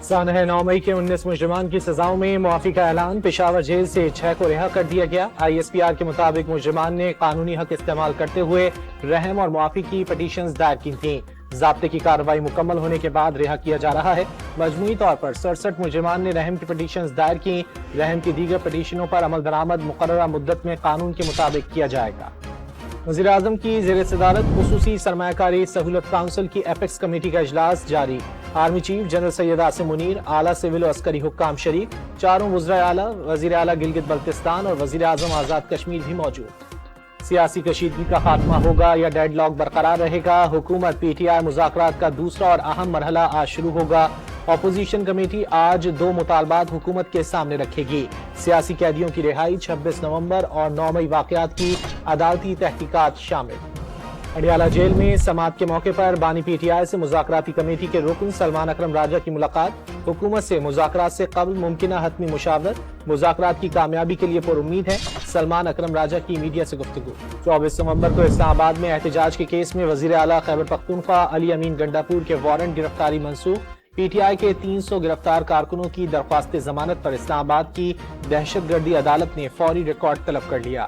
سانحہ 9 مئی کے 19 مجرمان کی سزاؤں میں معافی کا اعلان، پشاور جیل سے 6 کو رہا کر دیا گیا۔ ISPR کے مطابق مجرمان نے قانونی حق استعمال کرتے ہوئے رحم اور معافی کی پٹیشنز دائر کی تھیں۔ ضابطے کی کارروائی مکمل ہونے کے بعد رہا کیا جا رہا ہے۔ مجموعی طور پر 67 مجرمان نے رحم کی پٹیشنز دائر کی۔ رحم کی دیگر پٹیشنوں پر عمل درآمد مقررہ مدت میں قانون کے مطابق کیا جائے گا۔ وزیراعظم کی زیر صدارت خصوصی سرمایہ کاری سہولت کونسل کی ایپیکس کمیٹی کا اجلاس جاری۔ Army chief general Syed Asim Munir, اعلیٰ سول و عسکری حکام شریک، چاروں وزرائے اعلیٰ، وزیر اعلیٰ گلگت بلتستان اور وزیر اعظم آزاد کشمیر بھی موجود۔ سیاسی کشیدگی کا خاتمہ ہوگا یا ڈیڈ لاک برقرار رہے گا؟ حکومت PTI مذاکرات کا دوسرا اور اہم مرحلہ آج شروع ہوگا۔ اپوزیشن کمیٹی آج 2 مطالبات حکومت کے سامنے رکھے گی۔ سیاسی قیدیوں کی رہائی، 26 نومبر اور 9 مئی واقعات کی عدالتی تحقیقات شامل۔ اڈیالہ جیل میں سماعت کے موقع پر بانی PTI سے مذاکراتی کمیٹی کے رکن سلمان اکرم راجہ کی ملاقات۔ حکومت سے مذاکرات سے قبل ممکنہ حتمی مشاورت، مذاکرات کی کامیابی کے لیے پرامید ہے۔ سلمان اکرم راجہ کی میڈیا سے گفتگو۔ 24 نومبر کو اسلام آباد میں احتجاج کے کیس میں وزیر اعلیٰ خیبر پختونخوا علی امین گنڈاپور کے وارنٹ گرفتاری منسوخ۔ PTI کے 300 گرفتار کارکنوں کی درخواست ضمانت پر اسلام آباد کی دہشت گردی عدالت نے فوری ریکارڈ طلب کر لیا۔